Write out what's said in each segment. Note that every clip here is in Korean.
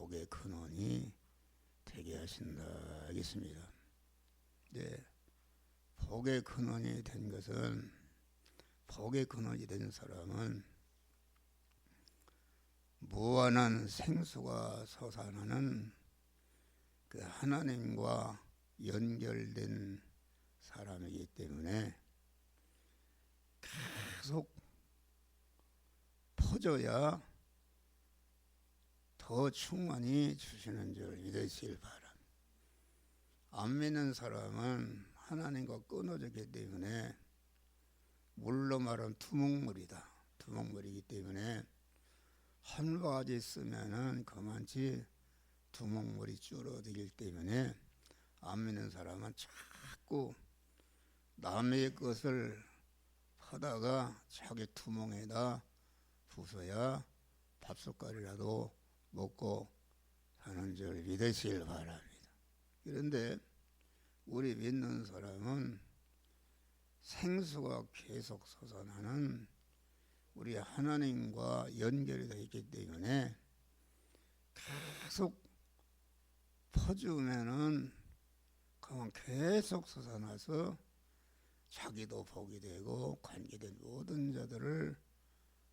복의 근원이 되게 하신다 하겠습니다. 네, 복의 근원이 된 것은, 복의 근원이 된 사람은 무한한 생수가 솟아나는 그 하나님과 연결된 사람이기 때문에 계속 퍼져야 더 충만히 주시는 줄 믿으시길 바랍니다. 안 믿는 사람은 하나님과 끊어졌기 때문에 물로 말하면 두목물이다. 두목물이기 때문에 한 바가지 쓰면은 그만치 두목물이 줄어들기 때문에 안 믿는 사람은 자꾸 남의 것을 하다가 자기 투몽에다 부숴야 밥숟갈이라도 먹고 사는 줄 믿으시길 바랍니다. 그런데 우리 믿는 사람은 생수가 계속 솟아나는 우리 하나님과 연결이 되어 있기 때문에 계속 퍼주면은 그만 계속 솟아나서 자기도 복이 되고 관계된 모든 자들을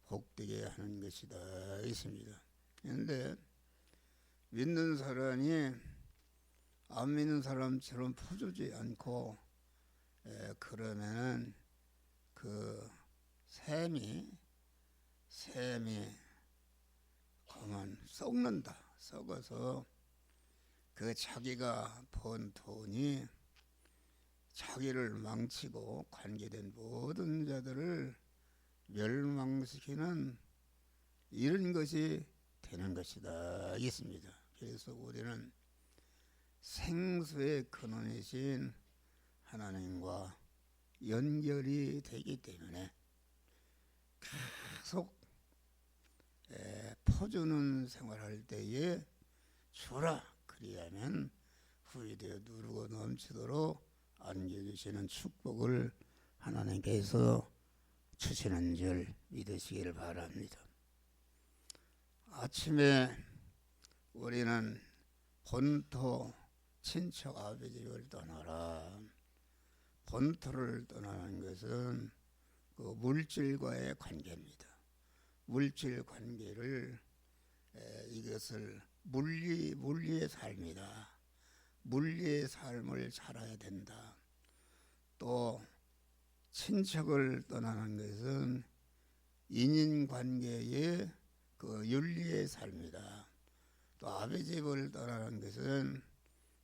복되게 하는 것이다 있습니다. 그런데 믿는 사람이 안 믿는 사람처럼 퍼주지 않고 그러면은 그 샘이 그만 썩는다. 썩어서 그 자기가 번 돈이 자기를 망치고 관계된 모든 자들을 멸망시키는 이런 것이 되는 것이다 있습니다. 그래서 우리는 생수의 근원이신 하나님과 연결이 되기 때문에 계속 퍼주는 생활할 때에 주라 그리하면 후이되어 누르고 넘치도록 안겨주시는 축복을 하나님께서 주시는 줄 믿으시길 바랍니다. 아침에 우리는 본토 친척 아버지 집을 떠나라. 본토를 떠나는 것은 그 물질과의 관계입니다. 물질 관계를 이것을 물리의 삶이다. 물리의 삶을 살아야 된다. 또 친척을 떠나는 것은 인인관계의 그 윤리의 삶이다. 또 아버지 집을 떠나는 것은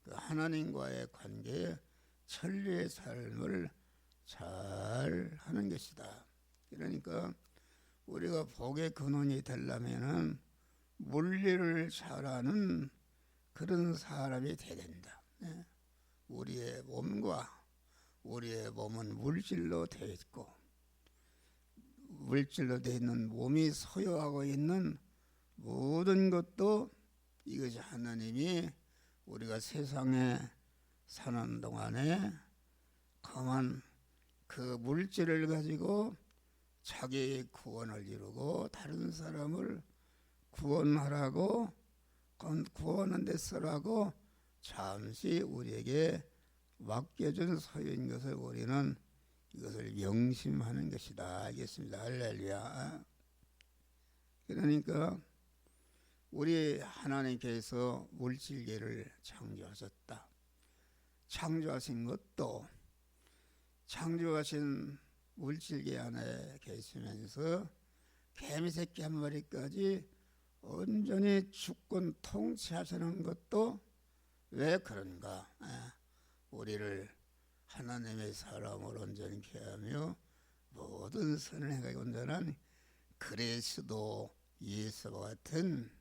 그 하나님과의 관계의 천리의 삶을 잘 하는 것이다. 그러니까 우리가 복의 근원이 되려면은 물리를 잘하는 그런 사람이 되어야 된다. 우리의 몸은 물질로 되어 있고 물질로 되어 있는 몸이 소유하고 있는 모든 것도 이것이 하나님이 우리가 세상에 사는 동안에 그만 그 물질을 가지고 자기의 구원을 이루고 다른 사람을 구원하라고 구원하는 데 쓰라고 잠시 우리에게 맡겨준 소유인 것을 우리는 이것을 명심하는 것이다 알겠습니다. 할렐루야. 그러니까 우리 하나님께서 물질계를 창조하셨다. 창조하신 것도 창조하신 물질계 안에 계시면서 개미새끼 한 마리까지 온전히 주권 통치하시는 것도 왜 그런가? 우리를 하나님의 사람으로 온전케 하며 모든 선을 행하기 온전한 그리스도 예수와 같은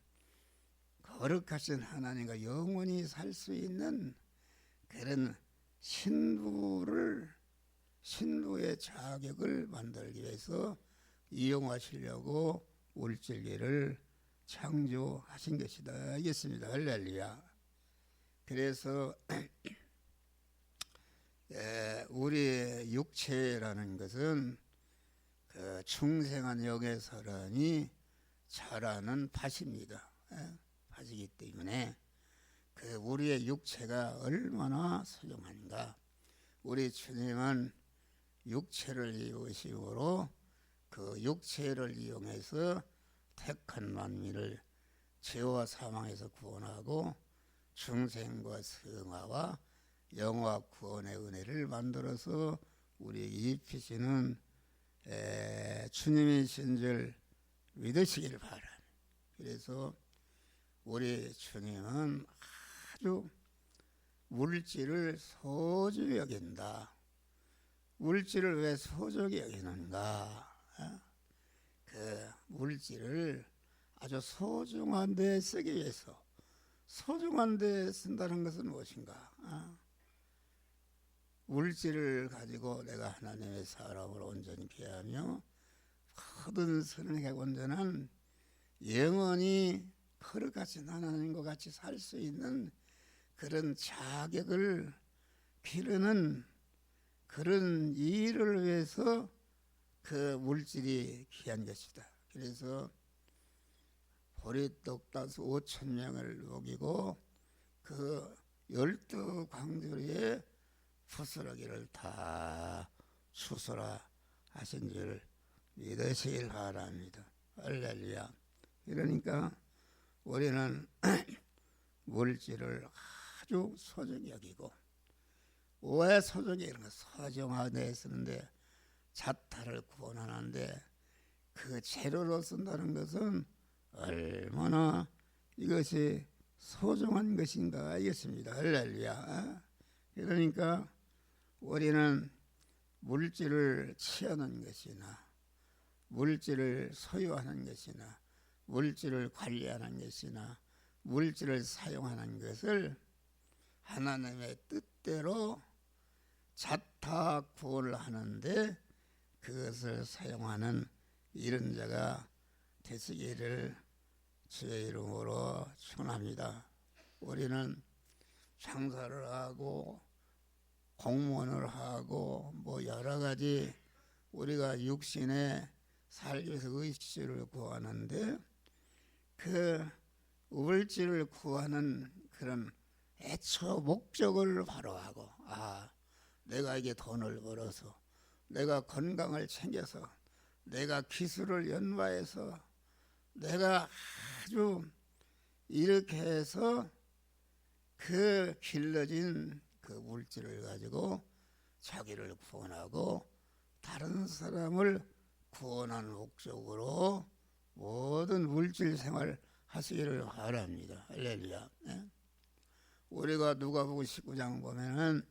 거룩하신 하나님과 영원히 살 수 있는 그런 신부의 자격을 만들기 위해서 이용하시려고 물질계를 창조하신 것이다 알겠습니다. 할렐루야. 그래서 우리의 육체라는 것은 그 충생한 영의 사람이 자라는 밭입니다. 하시기 때문에 그 우리의 육체가 얼마나 소중한가. 우리 주님은 육체를 입으심으로 그 육체를 이용해서 택한 만민을 죄와 사망에서 구원하고 중생과 성화와 영화 구원의 은혜를 만들어서 우리에게 입히시는 주님이신 줄 믿으시길 바랍니다. 그래서 우리 주님은 아주 물질을 소중히 여긴다. 물질을 왜 소중히 여기는가? 그 물질을 아주 소중한 데 쓰기 위해서. 소중한 데 쓴다는 것은 무엇인가? 물질을 가지고 내가 하나님의 사람을 온전히 하며 모든 선을 온전한 영원히 거룩하신 하나님과 같이 살 수 있는 그런 자격을 기르는 그런 일을 위해서 그 물질이 귀한 것이다. 그래서 보리떡 5,000명을 먹이고 그 12광주리에 부스러기를 다 추수라 하신 줄 믿으시길 바랍니다. 할렐루야. 그러니까 우리는 물질을 아주 소중히 여기고, 왜 소중히 여기는 소중하게 쓰는데 자타를 구원하는데 그 재료로 쓴다는 것은 얼마나 이것이 소중한 것인가 알겠습니다. 할렐루야. 그러니까 우리는 물질을 취하는 것이나 물질을 소유하는 것이나 물질을 관리하는 것이나 물질을 사용하는 것을 하나님의 뜻대로 자타 구원을 하는데 그것을 사용하는 이런 자가 되시기를 주의 이름으로 축원합니다. 우리는 장사를 하고 공무원을 하고 뭐 여러 가지 우리가 육신에 살기 위해서 의식주를 구하는데 그 물질을 구하는 그런 애초 목적을 바로하고, 내가 이게 돈을 벌어서 내가 건강을 챙겨서 내가 기술을 연마해서 내가 아주 이렇게 해서 그 길러진 그 물질을 가지고 자기를 구원하고 다른 사람을 구원하는 목적으로 모든 물질 생활 하시기를 바랍니다. 할렐루야. 우리가 누가복음 19장 보면은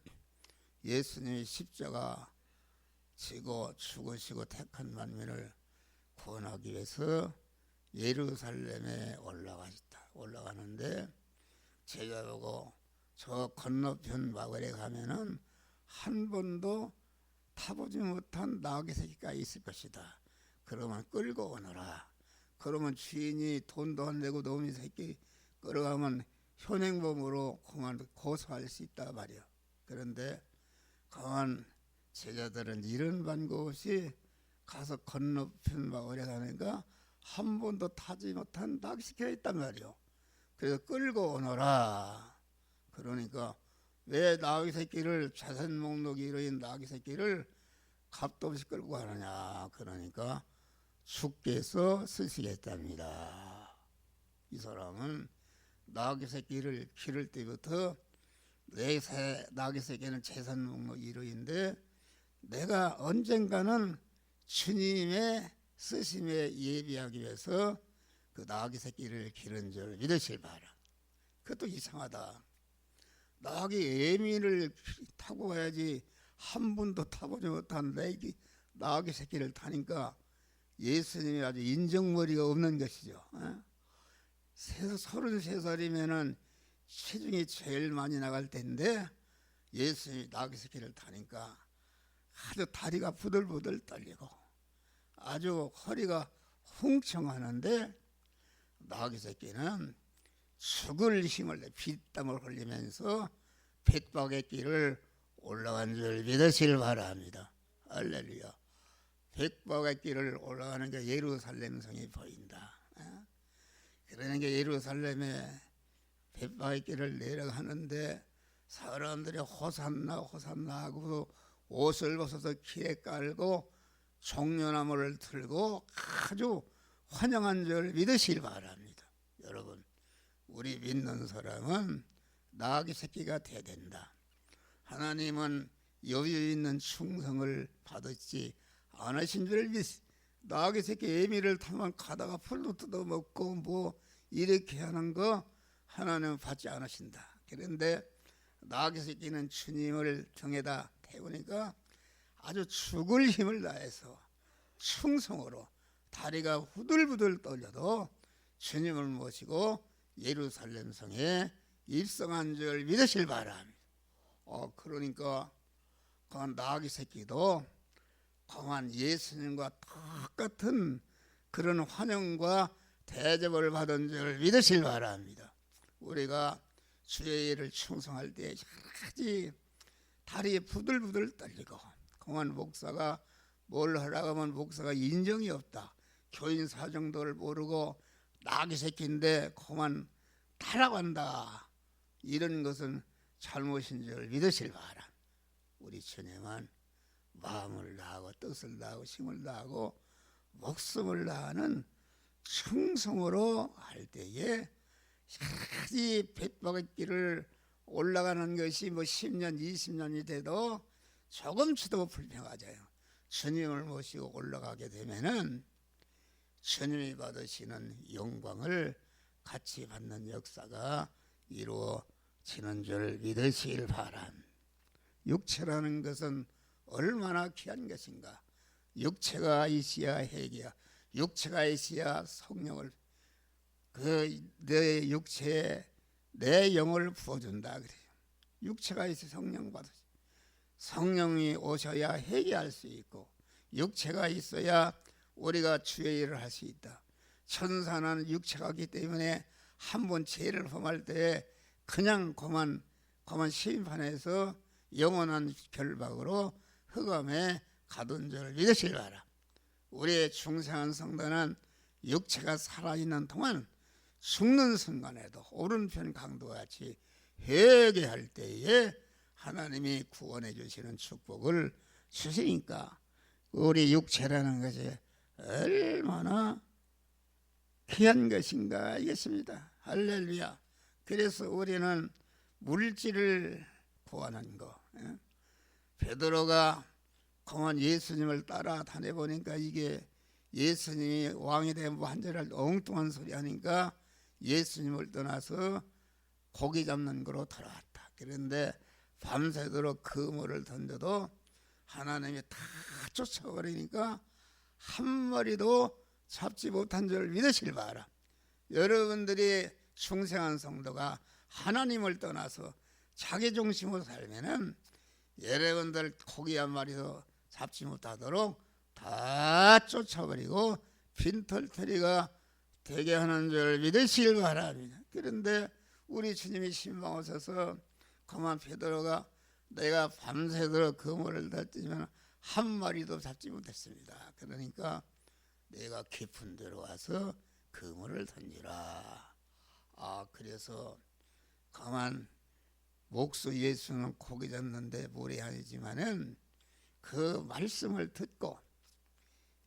예수님이 십자가 지고 죽으시고 택한 만민을 구원하기 위해서 예루살렘에 올라가는데 제자보고 저 건너편 마을에 가면은 한 번도 타보지 못한 나귀 새끼가 있을 것이다. 그러면 끌고 오너라. 그러면 주인이 돈도 안 내고 노미 새끼 끌어가면 현행범으로 고소할 수 있다 말이야. 그런데 강한 제자들은 이런 반고 없이 가서 건너편 마을에 가니까 한 번도 타지 못한 나귀 새끼가 있단 말이요. 그래서 끌고 오너라. 그러니까 왜 나귀 새끼를 자선 목록 1호인 나귀 새끼를 값도 없이 끌고 가느냐. 그러니까 주께서 쓰시겠답니다. 이 사람은 나귀 새끼를 기를 때부터 내 나귀 새끼는 재산 목록 1호인데 내가 언젠가는 주님의 쓰심에 예비하기 위해서 그 나귀 새끼를 기른 줄 믿으실 바라. 그것도 이상하다. 나귀 애민을 타고 가야지 한 번도 타보지 못한 나귀 새끼를 타니까 예수님이 아주 인정머리가 없는 것이죠. 33살이면은 체중이 제일 많이 나갈 텐데 예수님이 나귀 새끼를 타니까 아주 다리가 부들부들 떨리고 아주 허리가 흥청하는데 나귀 새끼는 죽을 힘을 내 피땀을 흘리면서 백박의 길을 올라간 줄 믿으시길 바랍니다. 할렐루야. 백박의 길을 올라가는 게 예루살렘 성이 보인다. 그러니까 예루살렘에 벳바퀴를 내려가는데 사람들이 호산나 호산나 하고 옷을 벗어서 길에 깔고 종려나무를 들고 아주 환영한 줄 믿으시길 바랍니다. 여러분, 우리 믿는 사람은 나귀 새끼가 돼야 된다. 하나님은 여유 있는 충성을 받았지 않으신 줄 나귀 새끼 애미를 타면 가다가 풀도 뜯어먹고 뭐 이렇게 하는 거 하나님은 받지 않으신다. 그런데 나귀 새끼는 주님을 등에다 태우니까 아주 죽을 힘을 다해서 충성으로 다리가 후들부들 떨려도 주님을 모시고 예루살렘 성에 입성한 줄 믿으실 바랍니다. 그러니까 그 나귀 새끼도 그만 예수님과 똑같은 그런 환영과 대접을 받은 줄 믿으실 바랍니다. 우리가 주의 일을 충성할 때 여러 가지 다리에 부들부들 떨리고 그만 목사가 뭘 하라고 하면 목사가 인정이 없다. 교인 사정도를 모르고 나귀 새끼인데 그만 타락한다. 이런 것은 잘못인 줄 믿으실 바람. 우리 주님은 마음을 다하고 뜻을 다하고 힘을 다하고 목숨을 다하는 충성으로 할 때에 이 뱃바퀴를 올라가는 것이 뭐 10년 20년이 돼도 조금치도 불평하자요. 주님을 모시고 올라가게 되면은 주님이 받으시는 영광을 같이 받는 역사가 이루어지는 줄 믿으시길 바람. 육체라는 것은 얼마나 귀한 것인가. 육체가 있어야 회개야. 육체가 있어야 성령을 내 육체에 내 영을 부어준다 그래요. 육체가 있어 성령 받으시. 성령이 오셔야 회개할 수 있고 육체가 있어야 우리가 주의 일을 할 수 있다. 천사는 육체가 있기 때문에 한번 죄를 범할 때 그냥 그만 심판해서 영원한 결박으로 흑암에 가둔 줄 믿으실 바라. 우리의 중생한 성도는 육체가 살아있는 동안 죽는 순간에도 오른편 강도와 같이 회개할 때에 하나님이 구원해 주시는 축복을 주시니까 우리 육체라는 것이 얼마나 귀한 것인가 알겠습니다. 할렐루야. 그래서 우리는 물질을 구하는 거. 베드로가 그만 예수님을 따라 다녀보니까 이게 예수님이 왕이 되면 한절할 엉뚱한 소리 하니까 예수님을 떠나서 고기 잡는 거로 돌아왔다. 그런데 밤새도록 그물을 던져도 하나님이 다 쫓아버리니까 한 마리도 잡지 못한 줄 믿으실 바라. 여러분들이 중생한 성도가 하나님을 떠나서 자기 중심으로 살면은 여러분들 고기 한 마리도 잡지 못하도록 다 쫓아버리고 빈털터리가 되게 하는 줄 믿으시길 바랍니다. 그런데 우리 주님이 신방하셔서 그만 베드로가 내가 밤새도록 그물을 던지면 한 마리도 잡지 못했습니다. 그러니까 내가 깊은 데로 와서 그물을 던지라. 그래서 그만 목수 예수는 고기 잡는데 무례하지만은 그 말씀을 듣고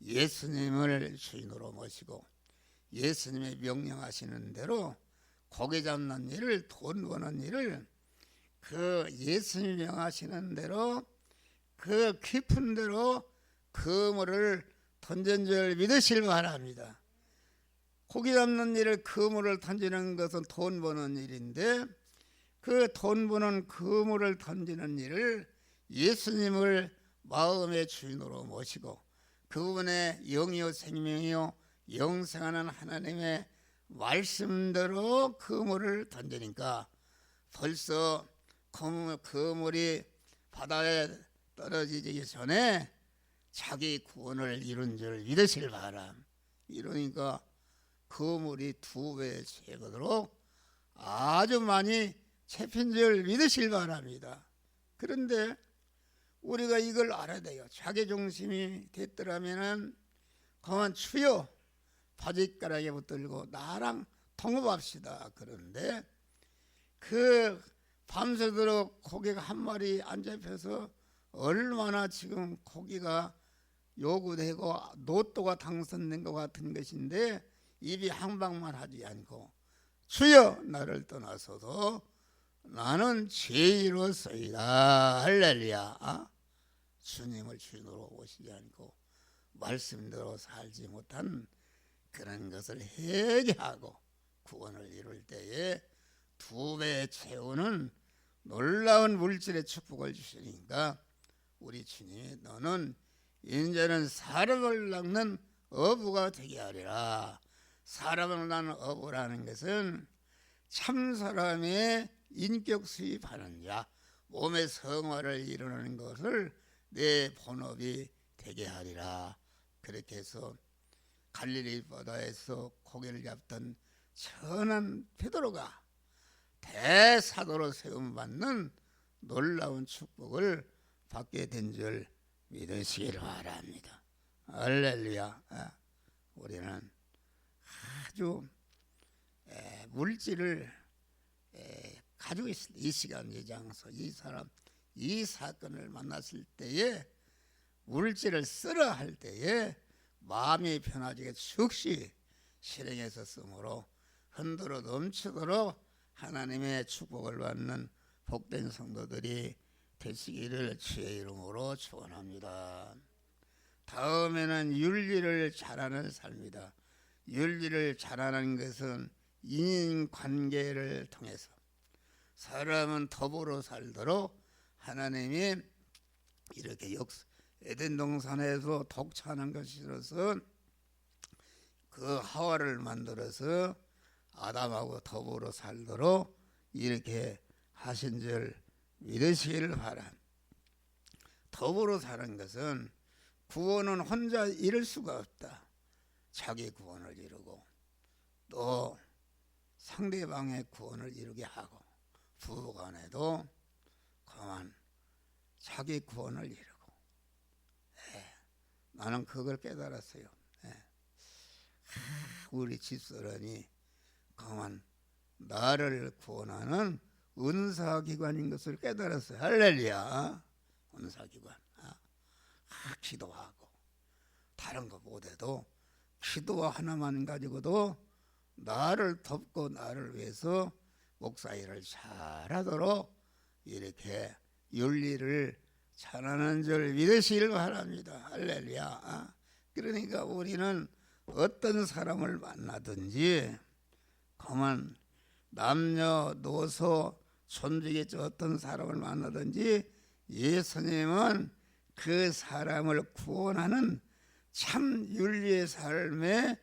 예수님을 주인으로 모시고 예수님의 명령하시는 대로 고기 잡는 일을 돈 버는 일을 그 예수님이 명하시는 대로 그 깊은 데로 그물을 던진 줄 믿으실 바랍니다. 고기 잡는 일을 그물을 던지는 것은 돈 버는 일인데 그 돈 버는 그물을 던지는 일을 예수님을 마음의 주인으로 모시고 그분의 영이요 생명이요 영생하는 하나님의 말씀대로 그물을 던지니까 벌써 그물이 바다에 떨어지기 전에 자기 구원을 이룬 줄 믿으실 바람. 이러니까 그물이 2배 채거도록 아주 많이 채핀 줄 믿으실 바랍니다. 그런데 우리가 이걸 알아야 돼요. 자기 중심이 됐더라면은 그만 주여 바짓가락에 붙들고 나랑 통업합시다. 그런데 그 밤새도록 고기가 한 마리 안 잡혀서 얼마나 지금 고기가 요구되고 로또가 당선된 것 같은 것인데 입이 항방만 하지 않고 주여 나를 떠나서도 나는 죄인으로서이다. 할렐루야. 주님을 주인으로 오시지 않고 말씀대로 살지 못한 그런 것을 회개하고 구원을 이룰 때에 2배 채우는 놀라운 물질의 축복을 주시니까 우리 주님이 너는 이제는 사람을 낳는 어부가 되게 하리라. 사람을 낳는 어부라는 것은 참 사람의 인격 수입하는 자, 몸의 성화를 이루는 것을 내 본업이 되게 하리라. 그렇게 해서 갈릴리 바다에서 고기를 잡던 선한 베드로가 대사도로 세움받는 놀라운 축복을 받게 된 줄 믿으시기를 바랍니다. 할렐루야. 우리는 아주 물질을 가지고 있을 때, 이 시간, 이 장소, 이 사람, 이 사건을 만났을 때에 물질을 쓰라 할 때에 마음이 편하지게 즉시 실행해서 쓰므로 흔들어 넘치도록 하나님의 축복을 받는 복된 성도들이 되시기를 주의 이름으로 축원합니다. 다음에는 윤리를 잘하는 삶이다. 윤리를 잘하는 것은 인간관계를 통해서 사람은 더불어 살도록 하나님이 이렇게 에덴 동산에서 독차하는 것이로서 그 하와를 만들어서 아담하고 더불어 살도록 이렇게 하신 줄 믿으시기를 바랍니다. 더불어 사는 것은 구원은 혼자 이룰 수가 없다. 자기 구원을 이루고 또 상대방의 구원을 이루게 하고 부부간에도 그만 자기 구원을 이루고 나는 그걸 깨달았어요. 우리 집사람이 그만 나를 구원하는 은사기관인 것을 깨달았어요. 할렐루야. 은사기관. 기도하고 다른 것 못해도 기도와 하나만 가지고도 나를 돕고 나를 위해서 목사일을 잘하도록 이렇게 윤리를 잘하는 줄 믿으시길 바랍니다. 할렐루야. 그러니까 우리는 어떤 사람을 만나든지 그만 남녀노소 존중했죠. 어떤 사람을 만나든지 예수님은 그 사람을 구원하는 참 윤리의 삶의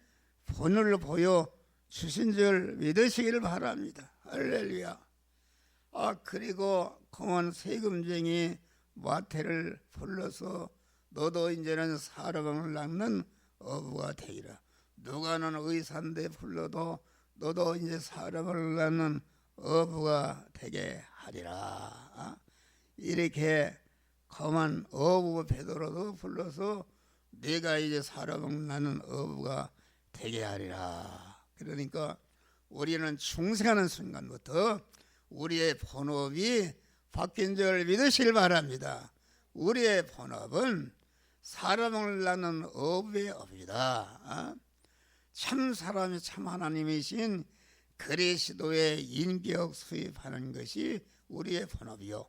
본을 보여 주신 줄 믿으시기를 바랍니다. 할렐루야. 그리고 그만 세금쟁이 마태를 불러서 너도 이제는 사람을 낳는 어부가 되리라. 누가는 의사인데 불러도 너도 이제 사람을 낳는 어부가 되게 하리라. 이렇게 그만 어부 베드로도 불러서 네가 이제 사람을 낳는 어부가 되게 하리라. 그러니까 우리는 중생하는 순간부터 우리의 본업이 바뀐 줄 믿으시길 바랍니다. 우리의 본업은 사람을 낳는 어부의 업이다. 참 사람이 참 하나님이신 그리스도의 인격 수입하는 것이 우리의 본업이요.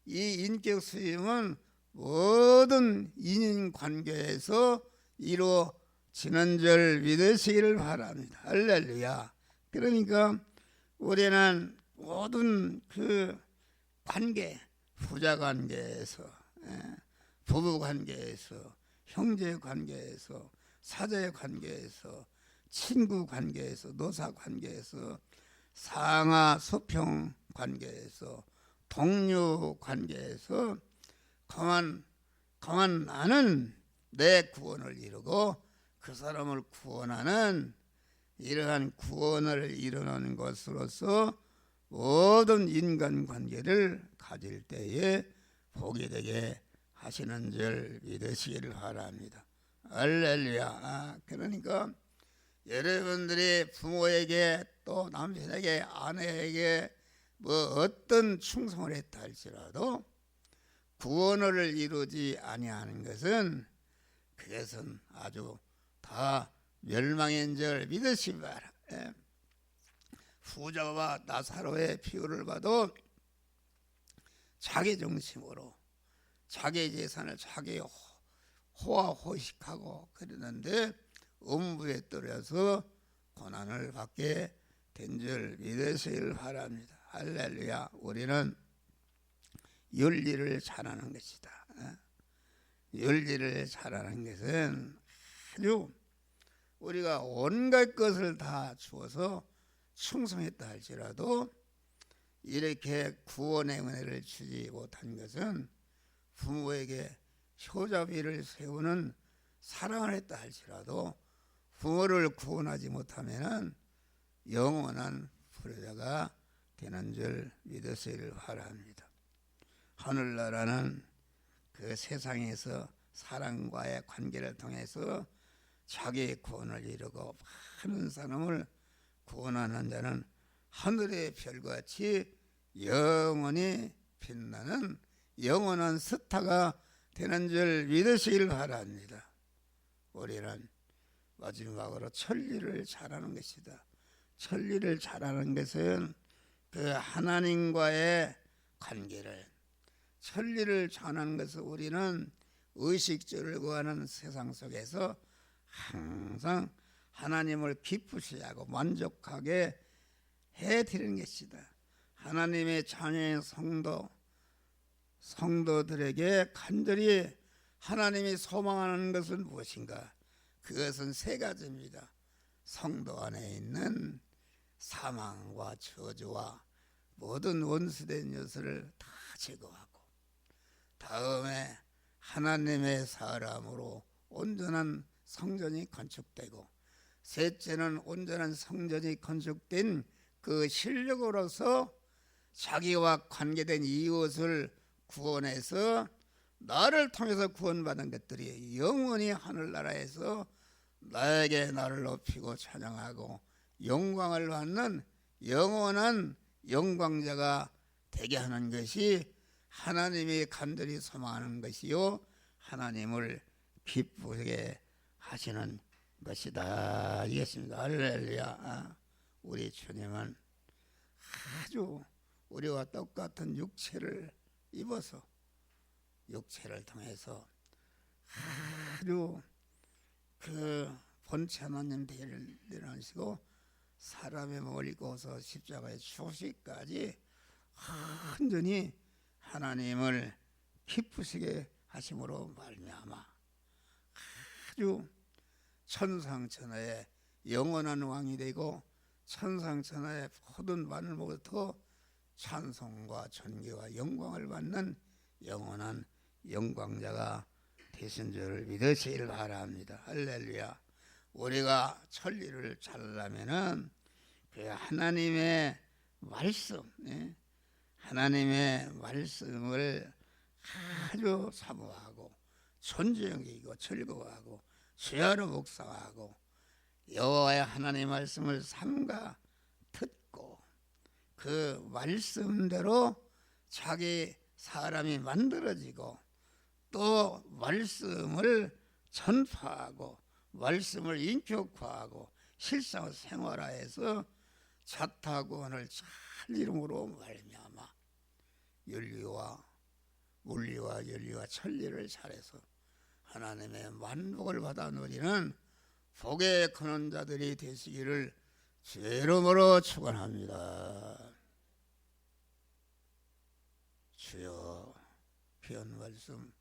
이 인격 수입은 모든 인간관계에서 이루어지는 줄 믿으시기를 바랍니다. 할렐루야. 그러니까 우리는 모든 그 관계, 부자 관계에서, 부부 관계에서, 형제 관계에서, 사제 관계에서, 친구 관계에서, 노사 관계에서, 상하 수평 관계에서, 동료 관계에서 그만 나는 내 구원을 이루고 그 사람을 구원하는 이러한 구원을 이루는 것으로서 모든 인간관계를 가질 때에 복이 되게 하시는 줄 믿으시기를 바랍니다. 할렐루야. 그러니까 여러분들이 부모에게 또 남편에게 아내에게 뭐 어떤 충성을 했다 할지라도 구원을 이루지 아니하는 것은 그것은 아주 다 멸망인 줄 믿으시 바라. 후자와 나사로의 비유를 봐도 자기 중심으로 자기 재산을 자기 호화호식하고 그러는데 음부에 떨어져서 고난을 받게 된 줄 믿으시길 바랍니다. 할렐루야. 우리는 윤리를 잘하는 것이다. 윤리를 잘하는 것은 아주 우리가 온갖 것을 다 주어서 충성했다 할지라도 이렇게 구원의 은혜를 주지 못한 것은 부모에게 효자비를 세우는 사랑을 했다 할지라도 부모를 구원하지 못하면 영원한 불효자가 되는 줄 믿으시길 바랍니다. 하늘나라는 그 세상에서 사랑과의 관계를 통해서 자기의 구원을 이루고 많은 사람을 구원하는 자는 하늘의 별같이 영원히 빛나는 영원한 스타가 되는 줄 믿으시길 바랍니다. 우리는 마지막으로 천리를 잘하는 것이다. 천리를 잘하는 것은 그 하나님과의 관계를, 천리를 잘하는 것은 우리는 의식주를 구하는 세상 속에서 항상 하나님을 기쁘시게 하고 만족하게 해드리는 것이다. 하나님의 자녀인 성도들에게 간절히 하나님이 소망하는 것은 무엇인가? 그것은 세 가지입니다. 성도 안에 있는 사망과 저주와 모든 원수된 요소를 다 제거하고, 다음에 하나님의 사람으로 온전한 성전이 건축되고, 셋째는 온전한 성전이 건축된 그 실력으로서 자기와 관계된 이웃을 구원해서 나를 통해서 구원받은 것들이 영원히 하늘나라에서 나에게 나를 높이고 찬양하고 영광을 받는 영원한 영광자가 되게 하는 것이 하나님이 간절히 소망하는 것이요 하나님을 기쁘게 하시는 것이다. 이겠습니다. 할렐루야. 우리 주님은 아주 우리와 똑같은 육체를 입어서 육체를 통해서 아주 그 본체 하나님 대를 내려놓으시고 사람의 몸을 입고서 십자가에 죽으시기까지 완전히 하나님을 기쁘시게 하심으로 말미암아 아주 천상천하의 영원한 왕이 되고 천상천하의 모든 만물로부터 찬송과 존귀와 영광을 받는 영원한 영광자가 되신 줄 믿으시길 바랍니다. 할렐루야. 우리가 천리를 잘하려면은 그 하나님의 말씀, 하나님의 말씀을 아주 사모하고 존중하고 즐거워하고 주야로 묵상하고 여호와의 하나님 말씀을 삼가 듣고 그 말씀대로 자기 사람이 만들어지고 또 말씀을 전파하고 말씀을 인격화하고 실상 생활화해서 자타구원을 잘 이름으로 말미암아 윤리와 물리와 윤리와 천리를 잘해서 하나님의 만복을 받아 누리는 복의 근원자들이 되시기를 주의 이름으로 축원합니다. 주여 귀한 말씀